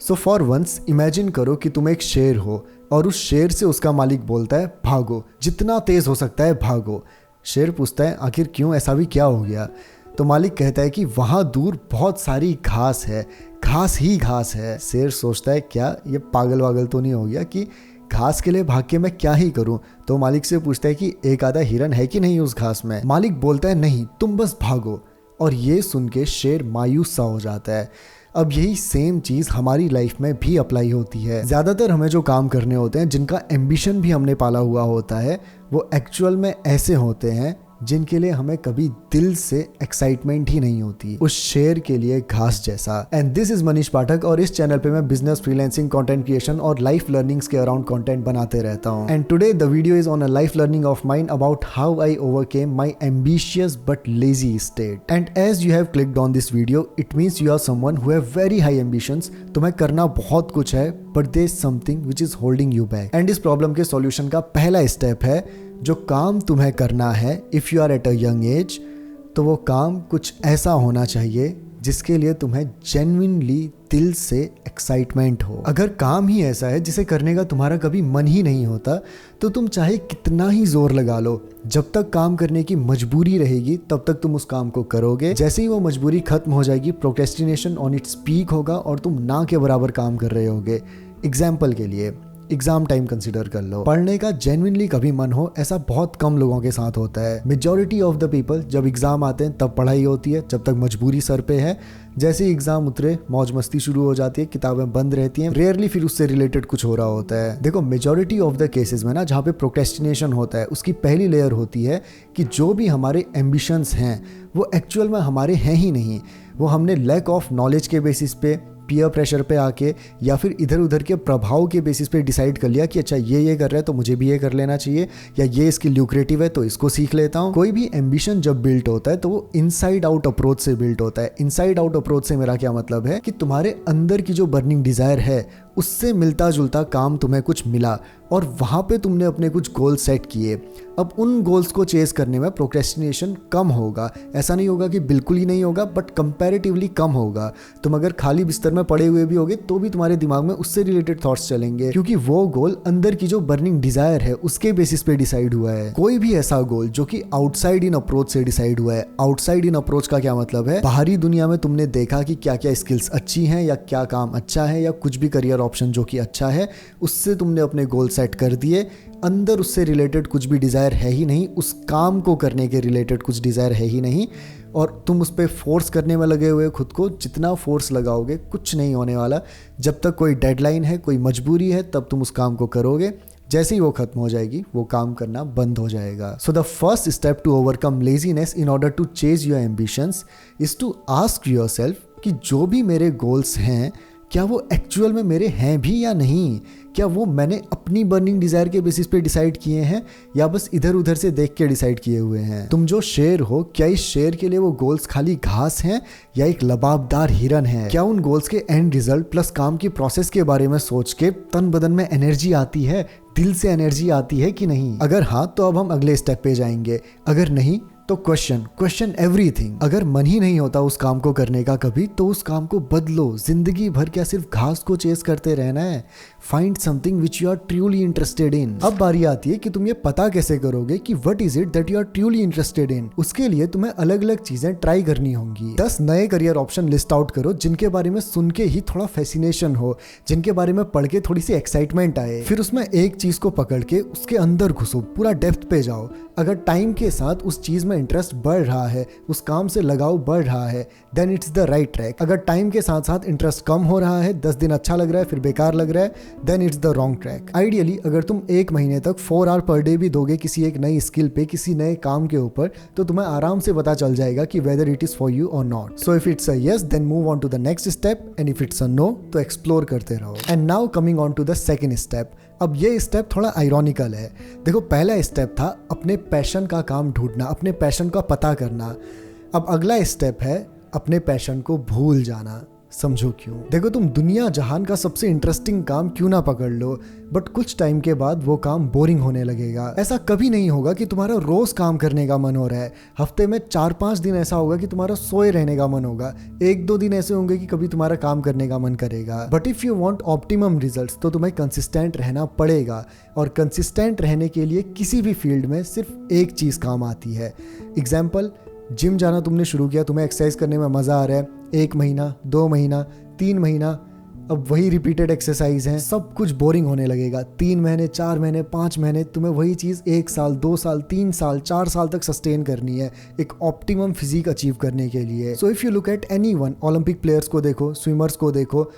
So for once imagine करो कि तुम एक शेर हो और उस शेर से उसका मालिक बोलता है भागो, जितना तेज हो सकता है भागो। शेर पूछता है आखिर क्यों, ऐसा भी क्या हो गया? तो मालिक कहता है कि वहाँ दूर बहुत सारी घास है, घास ही घास है। शेर सोचता है क्या ये पागल वागल तो नहीं हो गया कि घास के लिए भाग के मैं क्या ही करूं? तो मालिक से पूछता है कि एक आधा हिरन है कि नहीं उस घास में? मालिक बोलता है नहीं, तुम बस भागो। और ये सुन के शेर मायूस सा हो जाता है। अब यही सेम चीज़ हमारी लाइफ में भी अप्लाई होती है। ज़्यादातर हमें जो काम करने होते हैं, जिनका एम्बिशन भी हमने पाला हुआ होता है, वो एक्चुअल में ऐसे होते हैं जिनके लिए हमें कभी दिल से एक्साइटमेंट ही नहीं होती, उस शेर के लिए घास जैसा। And this is Manish Pathak और इस चैनल पे मैं बिजनेस, फ्रीलांसिंग, कंटेंट क्रिएशन और लाइफ लर्निंग्स के अराउंड कंटेंट बनाते रहता हूँ। And today the video is on a life learning of mine about how I overcame my ambitious but lazy state. And as you have clicked on this video, it means you are someone who have very high ambitions. तुम्हें करना बहुत कुछ है, but there is something which is holding you back. And इस problem के solution का पहला step है, जो काम तुम्हें करना है if you are at a young age, तो वो काम कुछ ऐसा होना चाहिए जिसके लिए तुम्हें जेन्युइनली दिल से एक्साइटमेंट हो। अगर काम ही ऐसा है जिसे करने का तुम्हारा कभी मन ही नहीं होता, तो तुम चाहे कितना ही जोर लगा लो, जब तक काम करने की मजबूरी रहेगी तब तक तुम उस काम को करोगे। जैसे ही वो मजबूरी खत्म हो जाएगी, प्रोक्रेस्टिनेशन ऑन इट्स पीक होगा और तुम ना के बराबर काम कर रहे होगे। एग्जाम्पल के लिए एग्जाम टाइम कंसिडर कर लो। पढ़ने का जेन्युइनली कभी मन हो, ऐसा बहुत कम लोगों के साथ होता है। मेजॉरिटी ऑफ द पीपल जब एग्जाम आते हैं तब पढ़ाई होती है, जब तक मजबूरी सर पे है। जैसे ही एग्जाम उतरे, मौज मस्ती शुरू हो जाती है, किताबें बंद रहती हैं, रेयरली फिर उससे रिलेटेड कुछ हो रहा होता है। देखो, मेजॉरिटी ऑफ द केसेस में ना, जहाँ पे प्रोक्रेस्टिनेशन होता है, उसकी पहली लेयर होती है कि जो भी हमारे एम्बिशंस हैं वो एक्चुअल में हमारे हैं ही नहीं। वो हमने लैक ऑफ नॉलेज के बेसिस पे, पीयर प्रेशर पे आके, या फिर इधर उधर के प्रभाव के बेसिस पे डिसाइड कर लिया कि अच्छा ये कर रहा है तो मुझे भी ये कर लेना चाहिए, या ये इसकी ल्यूक्रेटिव है तो इसको सीख लेता हूँ। कोई भी एम्बिशन जब बिल्ट होता है तो वो इनसाइड आउट अप्रोच से बिल्ट होता है। इनसाइड आउट अप्रोच से मेरा क्या मतलब है कि तुम्हारे अंदर की जो बर्निंग डिजायर है उससे मिलता जुलता काम तुम्हें कुछ मिला और वहाँ पे तुमने अपने कुछ गोल सेट किए। अब उन गोल्स को चेस करने में प्रोक्रेस्टिनेशन कम होगा। ऐसा नहीं होगा कि बिल्कुल ही नहीं होगा, बट कंपैरेटिवली कम होगा। तुम अगर खाली बिस्तर में पड़े हुए भी होगे तो भी तुम्हारे दिमाग में उससे रिलेटेड थॉट्स चलेंगे, क्योंकि वो गोल अंदर की जो बर्निंग डिजायर है उसके बेसिस पे डिसाइड हुआ है। कोई भी ऐसा गोल जो कि आउटसाइड इन अप्रोच से डिसाइड हुआ है। आउटसाइड इन अप्रोच का क्या मतलब है? बाहरी दुनिया में तुमने देखा कि क्या क्या स्किल्स अच्छी हैं या क्या काम अच्छा है या कुछ भी करियर ऑप्शन जो कि अच्छा है, उससे तुमने अपने गोल सेट कर दिए। अंदर उससे रिलेटेड कुछ भी डिज़ायर है ही नहीं, उस काम को करने के रिलेटेड कुछ डिज़ायर है ही नहीं, और तुम उस पर फोर्स करने में लगे हुए खुद को। जितना फोर्स लगाओगे कुछ नहीं होने वाला। जब तक कोई डेडलाइन है, कोई मजबूरी है, तब तुम उस काम को करोगे। जैसे ही वो खत्म हो जाएगी, वो काम करना बंद हो जाएगा। So the first step to overcome laziness in order to chase your ambitions is to ask yourself कि जो भी मेरे गोल्स हैं, क्या वो एक्चुअल में मेरे हैं भी या नहीं? क्या वो मैंने अपनी बर्निंग डिजायर के बेसिस पे डिसाइड किए हैं या बस इधर उधर से देख के डिसाइड किए हुए हैं? तुम जो शेर हो, क्या इस शेर के लिए वो गोल्स खाली घास हैं या एक लबाबदार हिरन है? क्या उन गोल्स के एंड रिजल्ट प्लस काम की प्रोसेस के बारे में सोच के तन बदन में एनर्जी आती है, दिल से एनर्जी आती है कि नहीं? अगर हाँ, तो अब हम अगले स्टेप पे जाएंगे। अगर नहीं, तो क्वेश्चन एवरीथिंग। अगर मन ही नहीं होता उस काम को करने का कभी, तो उस काम को बदलो। जिंदगी भर क्या सिर्फ घास को चेस करते रहना है? Find something which you are truly interested in. अब बारी आती है कि तुम ये पता कैसे करोगे कि what is it that you are truly interested in. उसके लिए तुम्हें अलग अलग चीजें ट्राई करनी होंगी। 10 नए करियर ऑप्शन लिस्ट आउट करो जिनके बारे में सुन के ही थोड़ा फैसिनेशन हो, जिनके बारे में पढ़ के थोड़ी सी एक्साइटमेंट आए। फिर उसमें एक चीज को पकड़ के उसके अंदर घुसो, पूरा डेप्थ पे जाओ। अगर टाइम के साथ उस चीज में इंटरेस्ट बढ़ रहा है, उस काम से लगाव बढ़ रहा है, then it's the right track. अगर टाइम के साथ साथ इंटरेस्ट कम हो रहा है, 10 दिन अच्छा लग रहा है फिर बेकार लग रहा है, then it's the wrong track. Ideally अगर तुम 1 महीने तक 4 आवर पर डे भी दोगे किसी एक नई स्किल पे, किसी नए काम के ऊपर, तो तुम्हें आराम से पता चल जाएगा कि whether it is for you और not. So if it's a yes, then move on to the next step, and if it's a no, तो एक्सप्लोर करते रहो। And now coming on to the second step. अब ये step थोड़ा ironical है। देखो, पहला स्टेप था अपने पैशन का काम ढूंढना, अपने पैशन का पता करना। अब अगला स्टेप है अपने पैशन को भूल जाना। समझो क्यों। देखो, तुम दुनिया जहान का सबसे इंटरेस्टिंग काम क्यों ना पकड़ लो, बट कुछ टाइम के बाद वो काम बोरिंग होने लगेगा। ऐसा कभी नहीं होगा कि तुम्हारा रोज काम करने का मन हो रहा है। हफ्ते में 4-5 दिन ऐसा होगा कि तुम्हारा सोए रहने का मन होगा। 1-2 दिन ऐसे होंगे कि कभी तुम्हारा काम करने का मन करेगा। But if you want optimum results तो तुम्हें कंसिस्टेंट रहना पड़ेगा, और कंसिस्टेंट रहने के लिए किसी भी फील्ड में सिर्फ एक चीज काम आती है। एग्जाम्पल, जिम जाना तुमने शुरू किया, तुम्हें एक्सरसाइज करने में मजा आ रहा है, 1 महीना, 2 महीना, 3 महीना, अब वही रिपीटेड एक्सरसाइज है, सब कुछ बोरिंग होने लगेगा। 3 महीने, 4 महीने, 5 महीने तुम्हें वही चीज़ 1 साल, 2 साल, 3 साल, 4 साल तक सस्टेन करनी है एक ऑप्टिमम फिजिक अचीव करने के लिए। So if you look at anyone, Olympic players को देखो, स्विमर्स को देखो,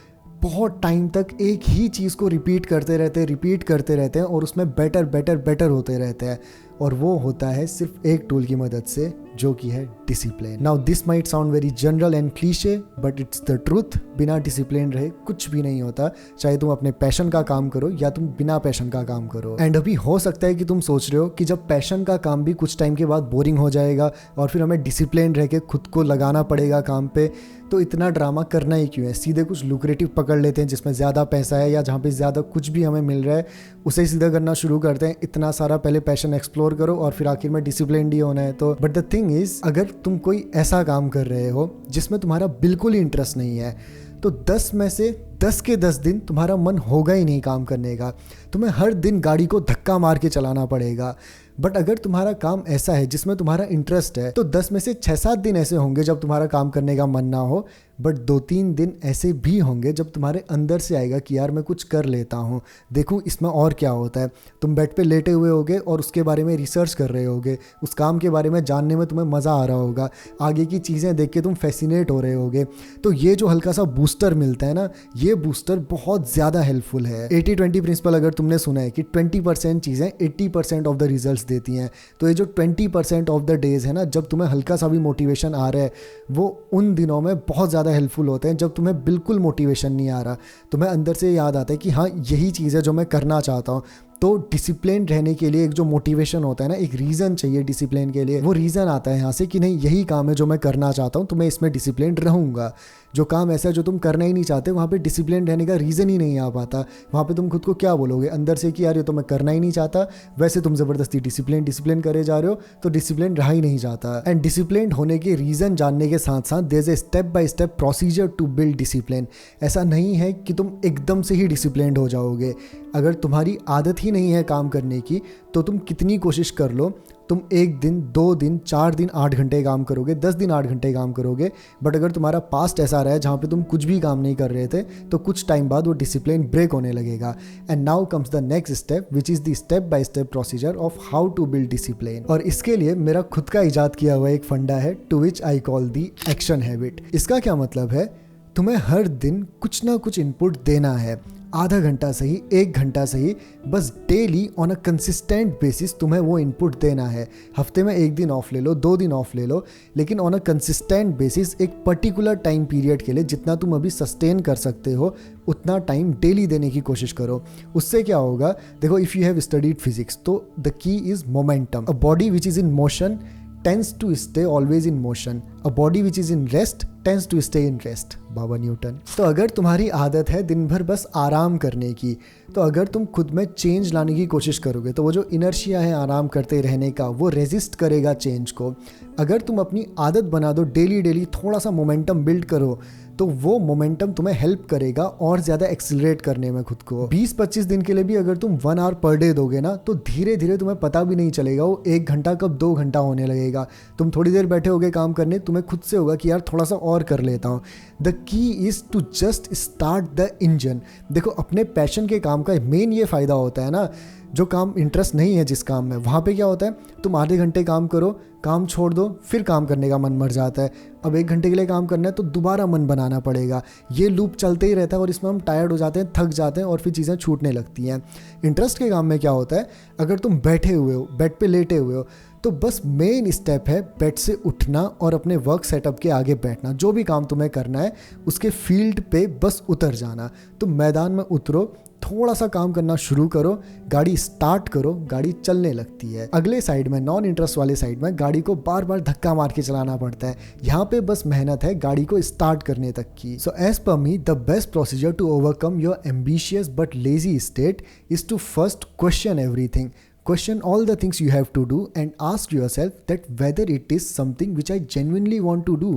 बहुत टाइम तक एक ही चीज़ को रिपीट करते रहते हैं और उसमें बेटर होते रहते हैं, और वो होता है सिर्फ एक टूल की मदद से, जो कि है discipline. Now this might sound very general and cliché, but it's the truth. बिना डिसिप्लिन रहे कुछ भी नहीं होता, चाहे तुम अपने पैशन का काम करो या तुम बिना पैशन का काम करो। एंड अभी हो सकता है कि तुम सोच रहे हो कि जब पैशन का काम भी कुछ टाइम के बाद बोरिंग हो जाएगा और फिर हमें डिसिप्लिन रह के खुद को लगाना पड़ेगा काम पे, तो इतना ड्रामा करना ही क्यों है, सीधे कुछ लुक्रेटिव पकड़ लेते हैं जिसमें ज़्यादा पैसा है या जहाँ पे ज़्यादा कुछ भी हमें मिल रहा है उसे सीधा करना शुरू करते हैं। इतना सारा पहले पैशन एक्सप्लोर करो और फिर आखिर में डिसिप्लिन ही होना है। तो बट द थिंग इज, अगर तुम कोई ऐसा काम कर रहे हो जिसमें तुम्हारा बिल्कुल ही इंटरेस्ट नहीं है, तो 10 में से 10 के 10 दिन तुम्हारा मन होगा ही नहीं काम करने का। तुम्हें हर दिन गाड़ी को धक्का मार के चलाना पड़ेगा। बट अगर तुम्हारा काम ऐसा है जिसमें तुम्हारा इंटरेस्ट है, तो 10 में से 6-7 दिन ऐसे होंगे जब तुम्हारा काम करने का मन ना हो, बट 2-3 दिन ऐसे भी होंगे जब तुम्हारे अंदर से आएगा कि यार मैं कुछ कर लेता हूँ, देखूँ इसमें और क्या होता है। तुम बेड पे लेटे हुए होगे और उसके बारे में रिसर्च कर रहे होगे, उस काम के बारे में जानने में तुम्हें मज़ा आ रहा होगा, आगे की चीज़ें देख के तुम फैसिनेट हो रहे होगे। तो ये जो हल्का सा बूस्टर मिलता है ना, ये बूस्टर बहुत ज़्यादा हेल्पफुल है। 80-20 प्रिंसिपल अगर तुमने सुना है कि 20% चीज़ें 80% ऑफ द रिजल्ट्स देती हैं, तो ये जो 20% ऑफ द डेज है ना, जब तुम्हें हल्का सा भी मोटिवेशन आ रहा है, वो उन दिनों में बहुत ज़्यादा हेल्पफुल होते हैं। जब तुम्हें बिल्कुल मोटिवेशन नहीं आ रहा, तुम्हें अंदर से याद आता है कि हाँ यही चीज़ है जो मैं करना चाहता हूँ। तो डिसिप्लिन रहने के लिए एक जो मोटिवेशन होता है ना, एक रीज़न चाहिए डिसिप्लिन के लिए, वो रीज़न आता है यहाँ से कि नहीं यही काम है जो मैं करना चाहता हूँ, तो मैं इसमें डिसिप्लिन रहूँगा। जो काम ऐसा है जो तुम करना ही नहीं चाहते, वहाँ पे डिसिप्लिन रहने का रीज़न ही नहीं आ पाता। वहाँ पे तुम खुद को क्या बोलोगे अंदर से कि यार ये तो मैं करना ही नहीं चाहता, वैसे तुम ज़बरदस्ती डिसिप्लिन करे जा रहे हो, तो डिसिप्लिन रहा ही नहीं जाता। एंड डिसिप्लिन होने के रीज़न जानने के साथ साथ there is a step by step procedure to build discipline. ऐसा नहीं है कि तुम एकदम से ही डिसिप्लिन्ड हो जाओगे। अगर तुम्हारी आदत ही नहीं है काम करने की, तो तुम कितनी कोशिश कर लो, तुम 1 दिन, 2 दिन, 4 दिन 8 घंटे काम करोगे, 10 दिन 8 घंटे काम करोगे, बट अगर तुम्हारा पास्ट ऐसा रहा है जहाँ पे तुम कुछ भी काम नहीं कर रहे थे, तो कुछ टाइम बाद वो डिसिप्लिन ब्रेक होने लगेगा। And now comes the next step which is the step by step procedure of how to build discipline. और इसके लिए मेरा खुद का इजाद किया हुआ एक फंडा है, to which I call the action habit. इसका क्या मतलब है, तुम्हें हर दिन कुछ ना कुछ इनपुट देना है, आधा घंटा सही, 1 घंटा सही, बस daily on a consistent basis तुम्हें वो इनपुट देना है। हफ्ते में 1 दिन ऑफ ले लो, 2 दिन ऑफ ले लो, लेकिन ऑन अ कंसिस्टेंट बेसिस एक पर्टिकुलर टाइम पीरियड के लिए जितना तुम अभी सस्टेन कर सकते हो उतना टाइम डेली देने की कोशिश करो। उससे क्या होगा, देखो if you have studied physics, तो the key is momentum. A body which is in motion tends to stay always in motion. A body which is in rest tends to stay in rest. Baba Newton. तो अगर तुम्हारी आदत है दिन भर बस आराम करने की, तो अगर तुम खुद में चेंज लाने की कोशिश करोगे, तो वो जो इनर्शिया है आराम करते रहने का, वो रेजिस्ट करेगा चेंज को। अगर तुम अपनी आदत बना दो, डेली थोड़ा सा मोमेंटम बिल्ड करो, तो वो मोमेंटम तुम्हें हेल्प करेगा और ज़्यादा एक्सिलरेट करने में खुद को। 20-25 दिन के लिए भी अगर तुम 1 आवर पर डे दोगे ना, तो धीरे धीरे तुम्हें पता भी नहीं चलेगा वो 1 घंटा कब 2 घंटा होने लगेगा। तुम थोड़ी देर बैठे होगे काम करने, तुम्हें खुद से होगा कि यार थोड़ा सा और कर लेता हूँ। The key is to just start the engine. देखो अपने पैशन के काम का मेन ये फ़ायदा होता है ना, जो काम इंटरेस्ट नहीं है जिस काम में, वहाँ पे क्या होता है, तुम आधे घंटे काम करो, काम छोड़ दो, फिर काम करने का मन मर जाता है। अब 1 घंटे के लिए काम करना है तो दोबारा मन बनाना पड़ेगा। ये लूप चलते ही रहता है और इसमें हम टायर्ड हो जाते हैं, थक जाते हैं और फिर चीज़ें छूटने लगती हैं। इंटरेस्ट के काम में क्या होता है, अगर तुम बैठे हुए हो, बेड पे लेटे हुए हो, तो बस मेन स्टेप है बेड से उठना और अपने वर्क सेटअप के आगे बैठना। जो भी काम तुम्हें करना है उसके फील्ड पे बस उतर जाना। तुम मैदान में उतरो, थोड़ा सा काम करना शुरू करो, गाड़ी स्टार्ट करो, गाड़ी चलने लगती है। अगले साइड में, नॉन इंटरेस्ट वाले साइड में, गाड़ी को बार बार धक्का मार के चलाना पड़ता है। यहाँ पे बस मेहनत है गाड़ी को स्टार्ट करने तक की। So as per me, the best procedure to overcome your ambitious but lazy state is to first question everything. Question all the things you have to do and ask yourself that whether it is something which I genuinely want to do.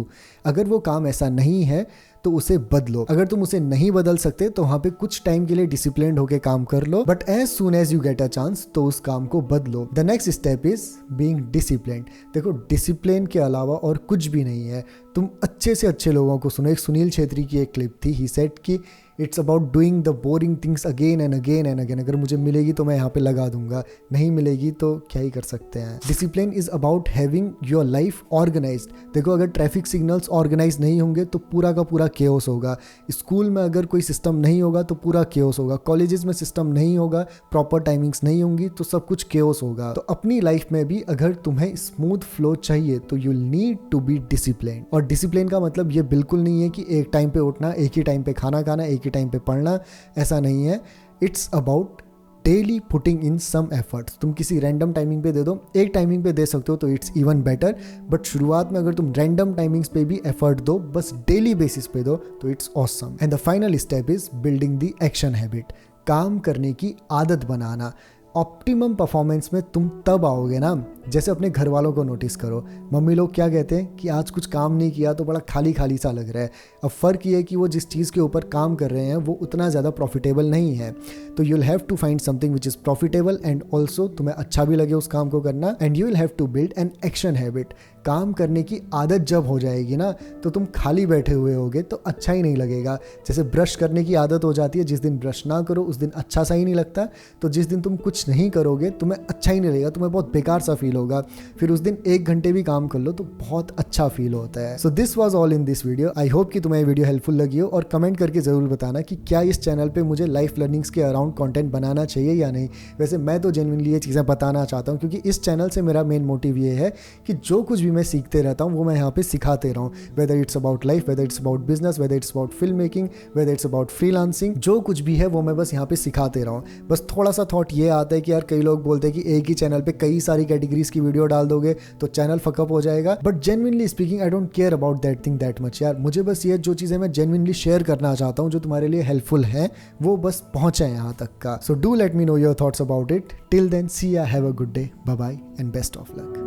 अगर वो काम ऐसा नहीं है तो उसे बदलो। अगर तुम उसे नहीं बदल सकते तो वहाँ पे कुछ टाइम के लिए डिसिप्लिन्ड होके काम कर लो, but as soon as you get a chance तो उस काम को बदलो। The next step is being disciplined. देखो, डिसिप्लिन के अलावा और कुछ भी नहीं है। तुम अच्छे से अच्छे लोगों को सुनो। एक सुनील छेत्री की एक क्लिप थी, ही सेड कि it's about doing the boring things again and again and again. अगर मुझे मिलेगी तो मैं यहाँ पे लगा दूंगा, नहीं मिलेगी तो क्या ही कर सकते हैं। Discipline is about having your life organised. देखो, अगर ट्रैफिक सिग्नल्स ऑर्गेनाइज नहीं होंगे तो पूरा का पूरा केओस होगा। स्कूल में अगर कोई सिस्टम नहीं होगा तो पूरा केओस होगा। कॉलेजेस में सिस्टम नहीं होगा, प्रॉपर टाइमिंग्स नहीं होंगी तो सब कुछ केओस होगा। तो अपनी लाइफ में भी अगर तुम्हें स्मूथ फ्लो चाहिए तो you need to be discipline. और डिसिप्लिन का मतलब ये बिल्कुल नहीं है कि एक टाइम पे उठना, एक ही टाइम पे खाना खाना, एक ही टाइम पे पढ़ना, ऐसा नहीं है। It's about daily putting in some efforts. तुम किसी रैंडम टाइमिंग पे दे दो, एक टाइमिंग पे दे सकते हो तो इट्स इवन बेटर, बट शुरुआत में अगर तुम रैंडम टाइमिंग्स पे भी एफर्ट दो, बस डेली बेसिस पे दो, तो it's awesome. And the final step is building the action habit. काम करने की आदत बनाना। ऑप्टिमम परफॉर्मेंस में तुम तब आओगे ना, जैसे अपने घर वालों को नोटिस करो। मम्मी लोग क्या कहते हैं कि आज कुछ काम नहीं किया तो बड़ा खाली खाली सा लग रहा है। अब फ़र्क ये है कि वो जिस चीज़ के ऊपर काम कर रहे हैं वो उतना ज़्यादा प्रॉफिटेबल नहीं है। तो you will have to find something which is profitable and also तुम्हें अच्छा भी लगे उस काम को करना। And you will have to build an action habit. काम करने की आदत जब हो जाएगी ना तो तुम खाली बैठे हुए होगे तो अच्छा ही नहीं लगेगा। जैसे ब्रश करने की आदत हो जाती है, जिस दिन ब्रश ना करो उस दिन अच्छा सा ही नहीं लगता, तो जिस दिन तुम कुछ नहीं करोगे तुम्हें अच्छा ही नहीं लगेगा, तुम्हें बहुत बेकार सा फील होगा। फिर उस दिन 1 घंटे भी काम कर लो तो बहुत अच्छा फील होता है। So this was all in this video. I hope कि तुम्हें वीडियो हेल्पफुल लगी हो, और कमेंट करके ज़रूर बताना कि क्या इस चैनल पे मुझे लाइफ लर्निंग्स के अराउंड कंटेंट बनाना चाहिए या नहीं। वैसे मैं तो जेन्युइनली ये चीज़ें बताना चाहता हूँ, क्योंकि इस चैनल से मेरा मेन मोटिव ये है कि जो कुछ भी मैं सीखते रहता हूँ वो मैं यहाँ पे सिखाते रहूँ। Whether it's about life, whether it's about business, whether it's about film making, whether it's about freelancing, जो कुछ भी है वो मैं बस यहाँ पे सिखाते रहूँ। बस थोड़ा सा थॉट ये आता है कि यार कई लोग बोलते हैं कि एक ही चैनल पे कई सारी कैटेगरीज की वीडियो डाल दोगे तो चैनल फकअप हो जाएगा, but genuinely speaking I don't care about that thing that much. यार मुझे बस ये जो चीज़ें मैं जेन्युइनली शेयर करना चाहता हूँ, जो तुम्हारे लिए हेल्पफुल है, वो बस पहुँचे यहाँ तक का। So do let me know your thoughts about it. Till then, see ya, have a good day, bye bye and best of luck.